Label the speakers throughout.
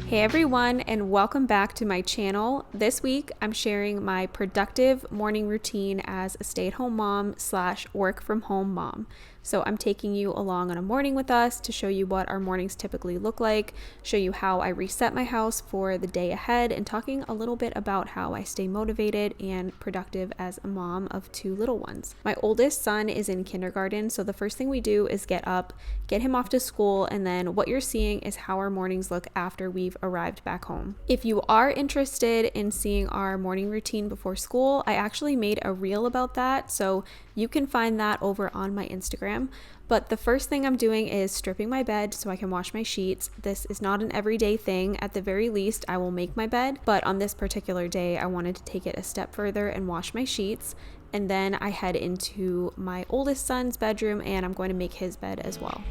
Speaker 1: Hey everyone, and welcome back to my channel. This week I'm sharing my productive morning routine as a stay-at-home mom / work from home mom. So I'm taking you along on a morning with us to show you what our mornings typically look like, show you how I reset my house for the day ahead, and talking a little bit about how I stay motivated and productive as a mom of 2 little ones. My oldest son is in kindergarten, so the first thing we do is get up, get him off to school, and then what you're seeing is how our mornings look after we've arrived back home. If you are interested in seeing our morning routine before school, I actually made a reel about that, so you can find that over on my Instagram. But the first thing I'm doing is stripping my bed so I can wash my sheets. This is not an everyday thing. At the very least, I will make my bed, but on this particular day, I wanted to take it a step further and wash my sheets. And then I head into my oldest son's bedroom and I'm going to make his bed as well.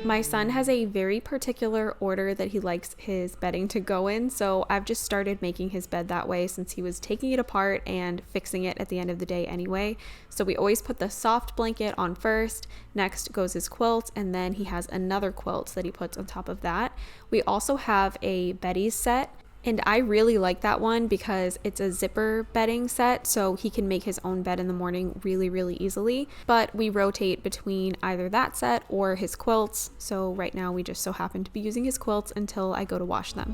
Speaker 1: My son has a very particular order that he likes his bedding to go in, so I've just started making his bed that way since he was taking it apart and fixing it at the end of the day anyway. So we always put the soft blanket on first, next goes his quilt, and then he has another quilt that he puts on top of that. We also have a Betty's set. And I really like that one because it's a zipper bedding set, so he can make his own bed in the morning really easily. But we rotate between either that set or his quilts, so right now we just so happen to be using his quilts until I go to wash them.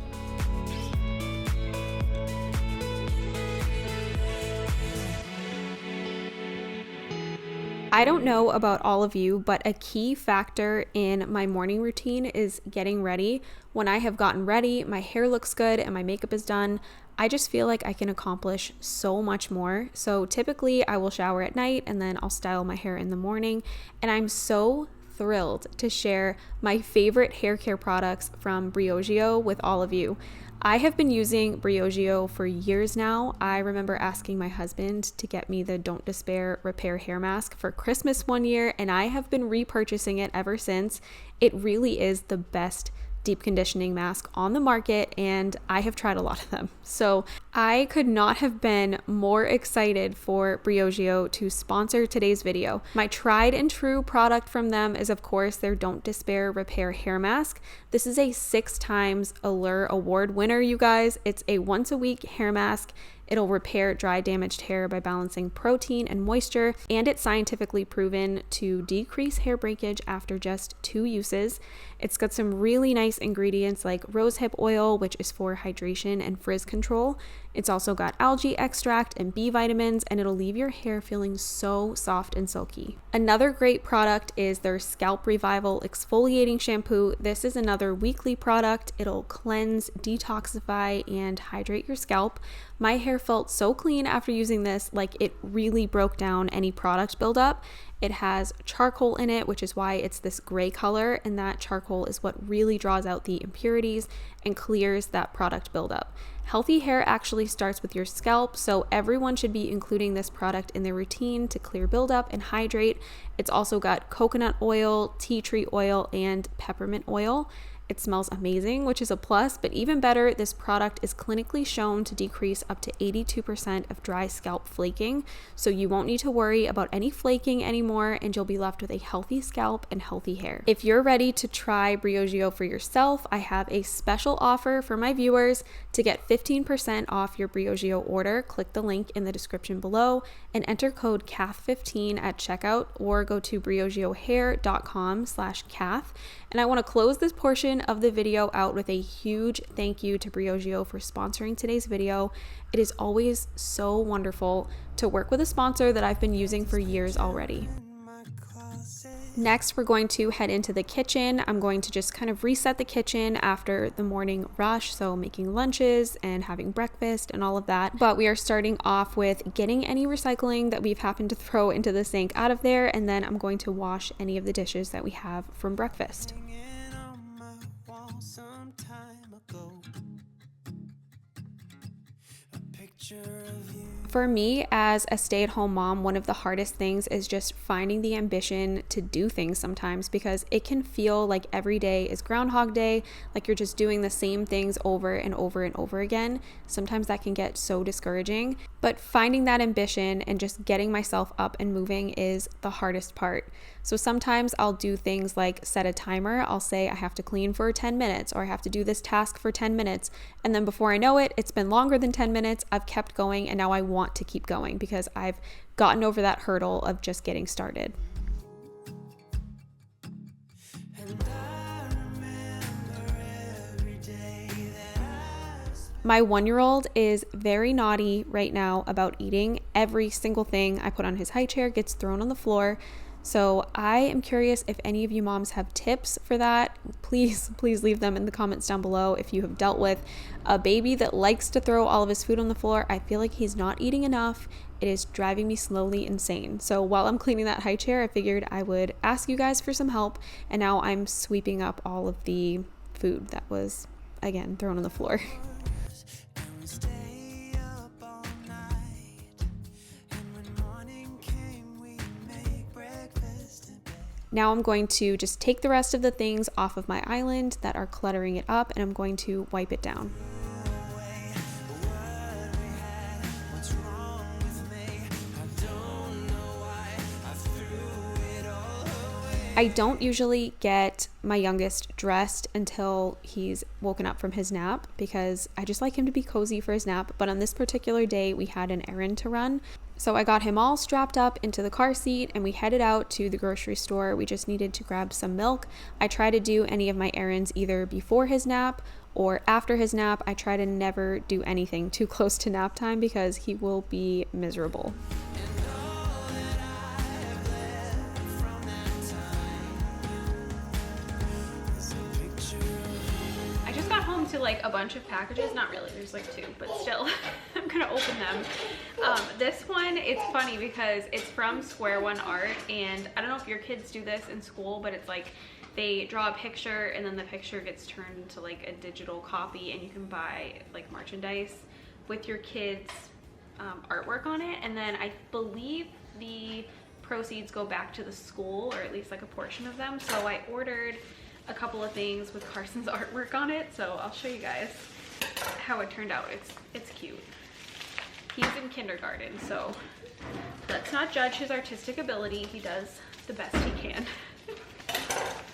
Speaker 1: I don't know about all of you, but a key factor in my morning routine is getting ready. When I have gotten ready, my hair looks good and my makeup is done, I just feel like I can accomplish so much more. So typically I will shower at night and then I'll style my hair in the morning, and I'm so thrilled to share my favorite hair care products from Briogeo with all of you. I have been using Briogeo for years now. I remember asking my husband to get me the Don't Despair Repair Hair Mask for Christmas one year, and I have been repurchasing it ever since. It really is the best deep conditioning mask on the market, and I have tried a lot of them. So I could not have been more excited for Briogeo to sponsor today's video. My tried and true product from them is, of course, their Don't Despair Repair Hair Mask. This is a 6 times Allure Award winner, you guys. It's a once a week hair mask. It'll repair dry, damaged hair by balancing protein and moisture, and it's scientifically proven to decrease hair breakage after just 2 uses. It's got some really nice ingredients like rosehip oil, which is for hydration and frizz control. It's also got algae extract and B vitamins, and it'll leave your hair feeling so soft and silky. Another great product is their Scalp Revival Exfoliating Shampoo. This is another weekly product. It'll cleanse, detoxify, and hydrate your scalp. My hair felt so clean after using this, like it really broke down any product buildup. It has charcoal in it, which is why it's this gray color, and that charcoal is what really draws out the impurities and clears that product buildup. Healthy hair actually starts with your scalp, so everyone should be including this product in their routine to clear buildup and hydrate. It's also got coconut oil, tea tree oil, and peppermint oil. It smells amazing, which is a plus, but even better, this product is clinically shown to decrease up to 82% of dry scalp flaking, so you won't need to worry about any flaking anymore, and you'll be left with a healthy scalp and healthy hair. If you're ready to try Briogeo for yourself, I have a special offer for my viewers. To get 15% off your Briogeo order, click the link in the description below and enter code CATH15 at checkout, or go to briogeohair.com/cath. And I want to close this portion of the video out with a huge thank you to Briogeo for sponsoring today's video. It is always so wonderful to work with a sponsor that I've been using for years already. Next, we're going to head into the kitchen. I'm going to just kind of reset the kitchen after the morning rush, so making lunches and having breakfast and all of that. But we are starting off with getting any recycling that we've happened to throw into the sink out of there, and then I'm going to wash any of the dishes that we have from breakfast. For me, as a stay-at-home mom, one of the hardest things is just finding the ambition to do things sometimes, because it can feel like every day is Groundhog Day, like you're just doing the same things over and over and over again. Sometimes that can get so discouraging, but finding that ambition and just getting myself up and moving is the hardest part. So sometimes I'll do things like set a timer. I'll say I have to clean for 10 minutes, or I have to do this task for 10 minutes. And then before I know it, it's been longer than 10 minutes. I've kept going, and now I want to keep going because I've gotten over that hurdle of just getting started. My 1-year-old is very naughty right now about eating. Every single thing I put on his high chair gets thrown on the floor. So I am curious if any of you moms have tips for that. Please leave them in the comments down below. If you have dealt with a baby that likes to throw all of his food on the floor, I feel like he's not eating enough. It is driving me slowly insane. So while I'm cleaning that high chair, I figured I would ask you guys for some help. And now I'm sweeping up all of the food that was, again, thrown on the floor. Now I'm going to just take the rest of the things off of my island that are cluttering it up, and I'm going to wipe it down. I don't usually get my youngest dressed until he's woken up from his nap, because I just like him to be cozy for his nap. But on this particular day, we had an errand to run. So I got him all strapped up into the car seat, and we headed out to the grocery store. We just needed to grab some milk. I try to do any of my errands either before his nap or after his nap. I try to never do anything too close to nap time because he will be miserable. To like a bunch of packages, not really, there's like 2, but still I'm gonna open them. This one, it's funny because it's from Square One Art, and I don't know if your kids do this in school, but it's like they draw a picture and then the picture gets turned into like a digital copy, and you can buy like merchandise with your kids artwork on it, and then I believe the proceeds go back to the school, or at least like a portion of them. So I ordered a couple of things with Carson's artwork on it, so I'll show you guys how it turned out. It's cute. He's in kindergarten, so let's not judge his artistic ability. He does the best he can.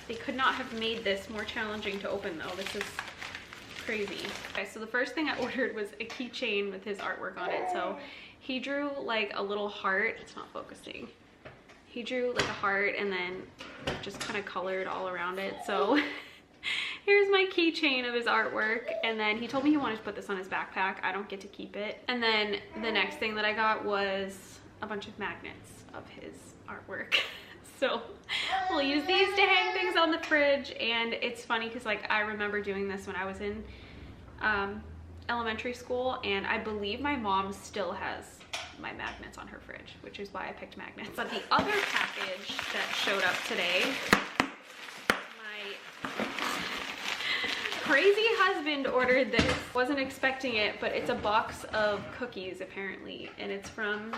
Speaker 1: They could not have made this more challenging to open though. This is crazy. Okay, so the first thing I ordered was a keychain with his artwork on it. So he drew like a little heart. It's not focusing. He drew like a heart and then just kind of colored all around it. So here's my keychain of his artwork. And then he told me he wanted to put this on his backpack. I don't get to keep it. And then the next thing that I got was a bunch of magnets of his artwork. So we'll use these to hang things on the fridge. And it's funny because like I remember doing this when I was in elementary school, and I believe my mom still has my magnets on her fridge, which is why I picked magnets. But the other package that showed up today, my crazy husband ordered this. Wasn't expecting it, but it's a box of cookies apparently, and it's from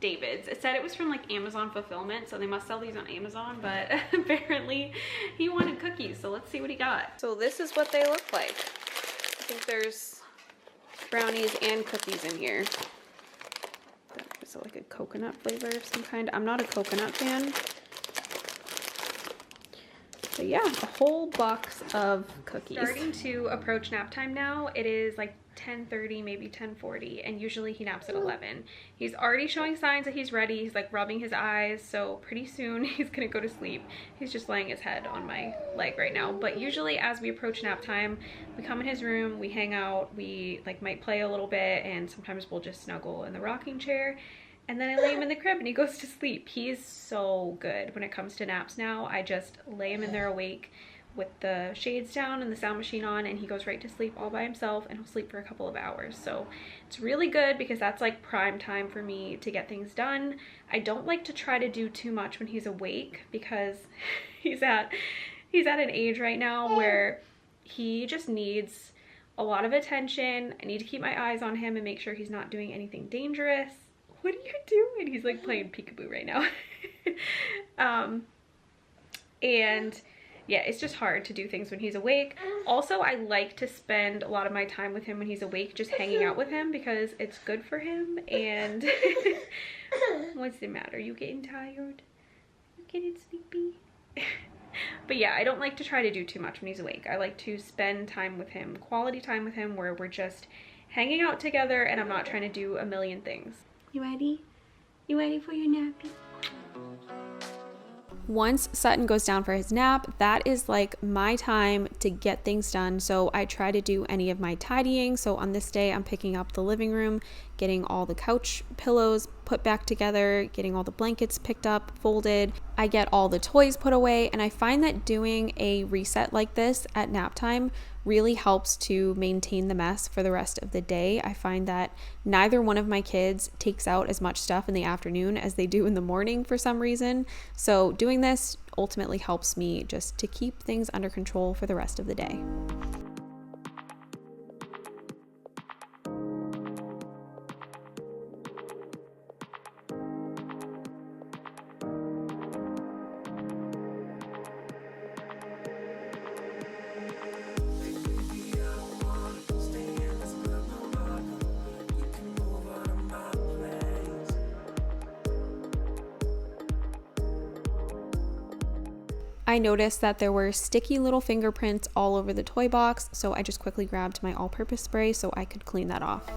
Speaker 1: David's. It said it was from like Amazon fulfillment, so they must sell these on Amazon, but apparently he wanted cookies, so let's see what he got. So this is what they look like. I think there's brownies and cookies in here. Is it like a coconut flavor of some kind? I'm not a coconut fan. But yeah, a whole box of cookies. Starting to approach nap time now. It is like 10:30, maybe 10:40, and usually he naps at 11. He's already showing signs that he's ready. He's like rubbing his eyes, so pretty soon he's gonna go to sleep. He's just laying his head on my leg right now. But usually as we approach nap time, we come in his room, we hang out, we like might play a little bit, and sometimes we'll just snuggle in the rocking chair. And then I lay him in the crib and he goes to sleep. He's so good when it comes to naps now. I just lay him in there awake with the shades down and the sound machine on, and he goes right to sleep all by himself, and he'll sleep for a couple of hours. So it's really good because that's like prime time for me to get things done. I don't like to try to do too much when he's awake because he's at an age right now where he just needs a lot of attention. I need to keep my eyes on him and make sure he's not doing anything dangerous. what are you doing? He's like playing peekaboo right now. And yeah, it's just hard to do things when he's awake. Also, I like to spend a lot of my time with him when he's awake, just hanging out with him, because it's good for him. And what's the matter? You getting tired? You getting sleepy? But yeah, I don't like to try to do too much when he's awake. I like to spend time with him, quality time with him, where we're just hanging out together and I'm not trying to do a million things. You ready? You ready for your nappy? Once Sutton goes down for his nap, that is like my time to get things done. So I try to do any of my tidying. So on this day, I'm picking up the living room, getting all the couch pillows put back together, getting all the blankets picked up, folded. I get all the toys put away. And I find that doing a reset like this at nap time really helps to maintain the mess for the rest of the day. I find that neither one of my kids takes out as much stuff in the afternoon as they do in the morning for some reason. So doing this ultimately helps me just to keep things under control for the rest of the day. I noticed that there were sticky little fingerprints all over the toy box, so I just quickly grabbed my all-purpose spray so I could clean that off.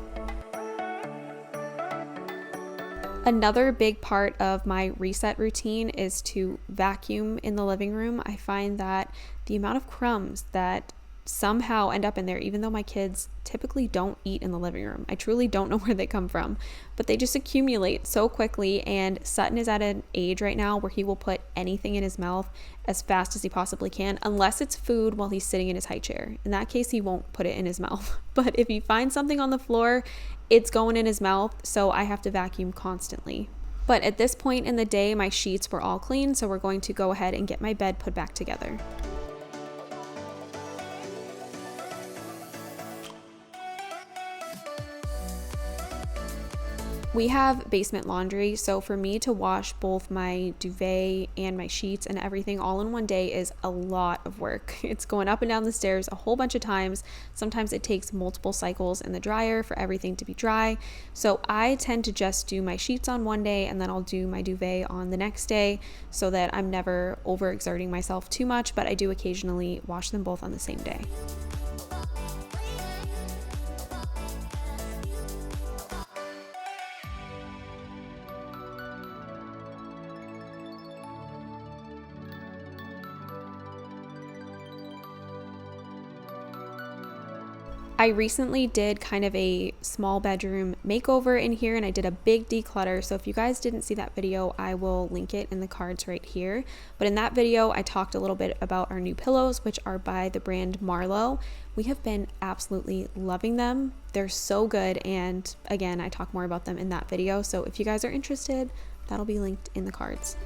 Speaker 1: Another big part of my reset routine is to vacuum in the living room. I find that the amount of crumbs that somehow end up in there, even though my kids typically don't eat in the living room. I truly don't know where they come from, but they just accumulate so quickly. And Sutton is at an age right now where he will put anything in his mouth as fast as he possibly can, unless it's food while he's sitting in his high chair. In that case, he won't put it in his mouth. But if he finds something on the floor, it's going in his mouth, so I have to vacuum constantly. But at this point in the day, my sheets were all clean, so we're going to go ahead and get my bed put back together. We have basement laundry, so for me to wash both my duvet and my sheets and everything all in one day is a lot of work. It's going up and down the stairs a whole bunch of times. Sometimes it takes multiple cycles in the dryer for everything to be dry. So I tend to just do my sheets on one day and then I'll do my duvet on the next day so that I'm never overexerting myself too much, but I do occasionally wash them both on the same day. I recently did kind of a small bedroom makeover in here and I did a big declutter. So if you guys didn't see that video, I will link it in the cards right here. But in that video, I talked a little bit about our new pillows, which are by the brand Marlowe. We have been absolutely loving them. They're so good. And again, I talk more about them in that video. So if you guys are interested, that'll be linked in the cards.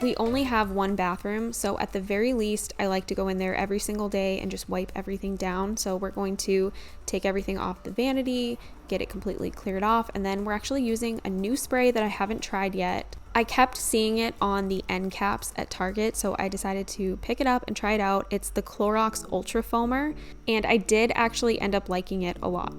Speaker 1: We only have one bathroom, so at the very least, I like to go in there every single day and just wipe everything down. So we're going to take everything off the vanity, get it completely cleared off, and then we're actually using a new spray that I haven't tried yet. I kept seeing it on the end caps at Target, so I decided to pick it up and try it out. It's the Clorox Ultra Foamer, and I did actually end up liking it a lot.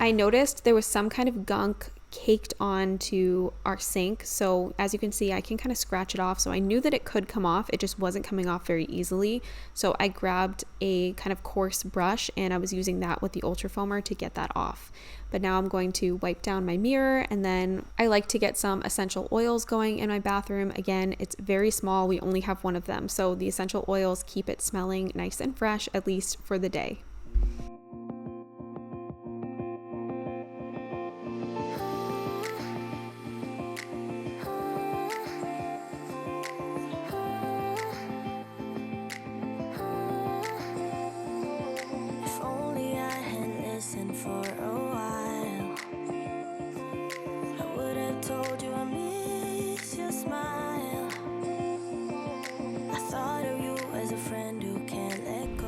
Speaker 1: I noticed there was some kind of gunk caked onto our sink. So as you can see, I can kind of scratch it off. So I knew that it could come off. It just wasn't coming off very easily. So I grabbed a kind of coarse brush and I was using that with the ultra foamer to get that off. But now I'm going to wipe down my mirror, and then I like to get some essential oils going in my bathroom. Again, it's very small. We only have one of them. So the essential oils keep it smelling nice and fresh, at least for the day.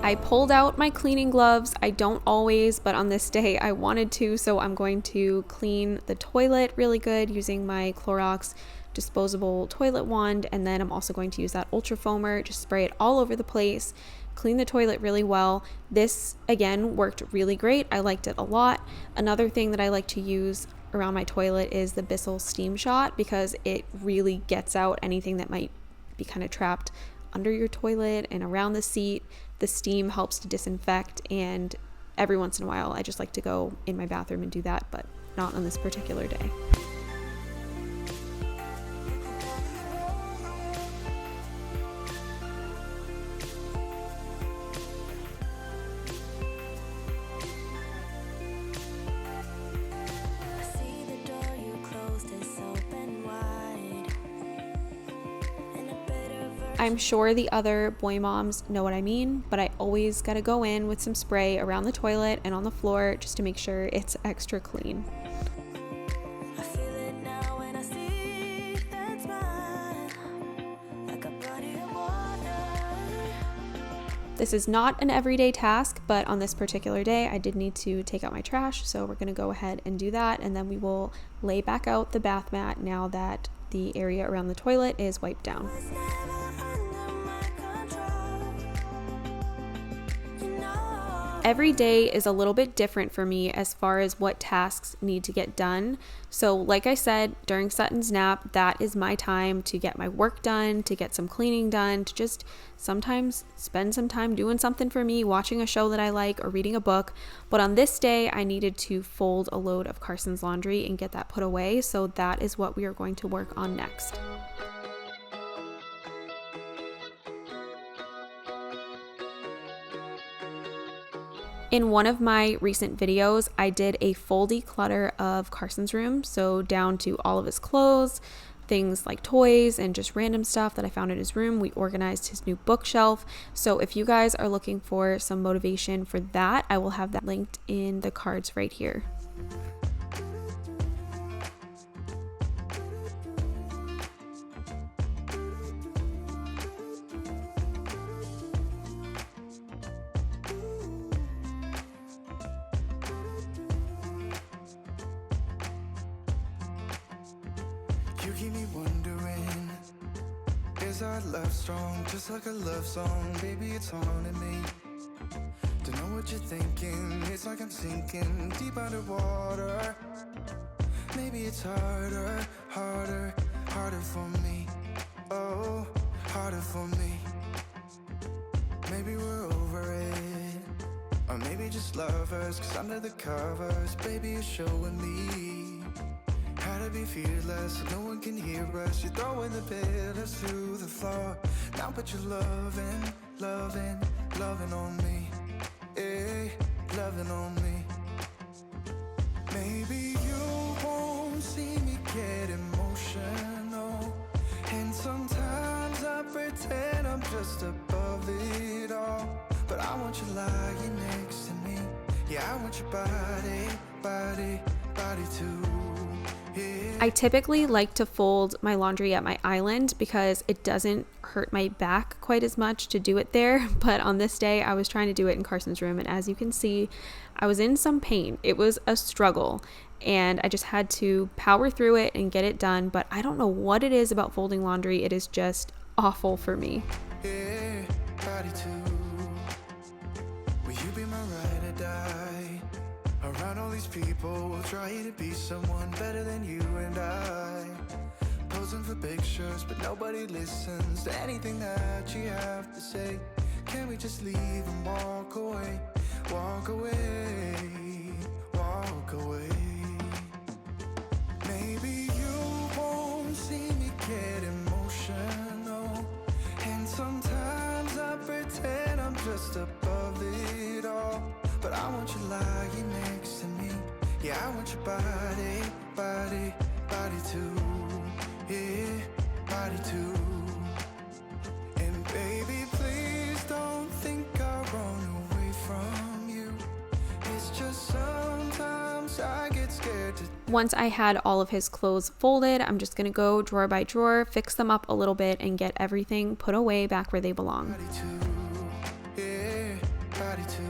Speaker 1: I pulled out my cleaning gloves. I don't always, but on this day I wanted to, so I'm going to clean the toilet really good using my Clorox disposable toilet wand, and then I'm also going to use that ultra foamer, just spray it all over the place, clean the toilet really well. This again worked really great. I liked it a lot. Another thing that I like to use around my toilet is the Bissell Steam Shot, because it really gets out anything that might be kind of trapped under your toilet and around the seat. The steam helps to disinfect, and every once in a while I just like to go in my bathroom and do that, but not on this particular day. I'm sure the other boy moms know what I mean, but I always gotta go in with some spray around the toilet and on the floor just to make sure it's extra clean. This is not an everyday task, but on this particular day I did need to take out my trash, so we're gonna go ahead and do that, and then we will lay back out the bath mat now that the area around the toilet is wiped down. Every day is a little bit different for me as far as what tasks need to get done. So like I said, during Sutton's nap, that is my time to get my work done, to get some cleaning done, to just sometimes spend some time doing something for me, watching a show that I like or reading a book. But on this day, I needed to fold a load of Carson's laundry and get that put away. So that is what we are going to work on next. In one of my recent videos, I did a full declutter of Carson's room, so down to all of his clothes, things like toys, and just random stuff that I found in his room. We organized his new bookshelf. So if you guys are looking for some motivation for that, I will have that linked in the cards right here.
Speaker 2: You keep me wondering, is our love strong? Just like a love song, baby, it's haunting me. Don't know what you're thinking, it's like I'm sinking deep underwater. Maybe it's harder for me. Oh, harder for me. Maybe we're over it, or maybe just lovers, 'cause under the covers, baby, you're showing me how to be fearless, so no one can hear us. You're throwing the pillars through the floor. Now put your loving on me. Hey, loving on me. Maybe you won't see me get emotional, and sometimes I pretend I'm just above it all. But I want you lying next to me. Yeah, I want your body too.
Speaker 1: I typically like to fold my laundry at my island because it doesn't hurt my back quite as much to do it there, but on this day I was trying to do it in Carson's room, and as you can see, I was in some pain. It was a struggle, and I just had to power through it and get it done, but I don't know what it is about folding laundry. It is just awful for me.
Speaker 2: Yeah, body too. Will you be my ride or die? Around all these people trying to be someone better than you and I. Posing for pictures, but nobody listens to anything that you have to say. Can we just leave and walk away? Walk away, walk away. Maybe you won't see me get emotional, and sometimes I pretend I'm just above it all. But I want you lying next to me. Yeah, I want your body, body, body too. Yeah, body too. And baby, please don't think I run away from you. It's just sometimes I get scared to.
Speaker 1: Once I had all of his clothes folded, I'm just gonna go drawer by drawer, fix them up a little bit, and get everything put away back where they belong.
Speaker 2: Body too. Yeah, body too.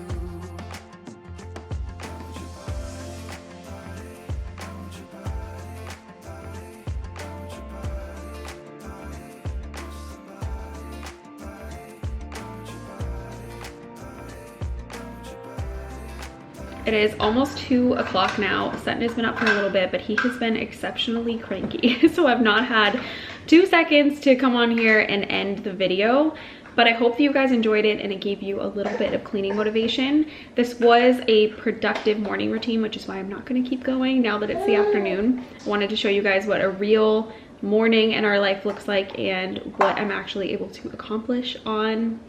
Speaker 1: It is almost 2 o'clock now. Sutton has been up for a little bit, but he has been exceptionally cranky. So I've not had 2 seconds to come on here and end the video. But I hope that you guys enjoyed it and it gave you a little bit of cleaning motivation. This was a productive morning routine, which is why I'm not gonna keep going now that it's the afternoon. I wanted to show you guys what a real morning in our life looks like and what I'm actually able to accomplish on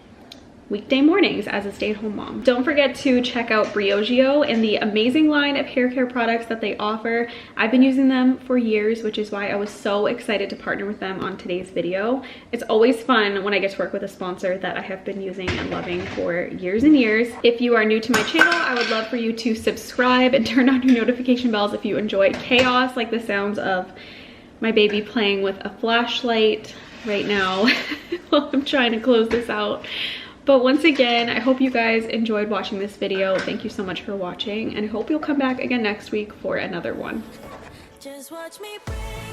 Speaker 1: weekday mornings as a stay-at-home mom. Don't forget to check out Briogeo and the amazing line of hair care products that they offer. I've been using them for years, which is why I was so excited to partner with them on today's video. It's always fun when I get to work with a sponsor that I have been using and loving for years and years. If you are new to my channel, I would love for you to subscribe and turn on your notification bells if you enjoy chaos, like the sounds of my baby playing with a flashlight right now while I'm trying to close this out. But once again, I hope you guys enjoyed watching this video. Thank you so much for watching, and I hope you'll come back again next week for another one.
Speaker 3: Just watch me breathe.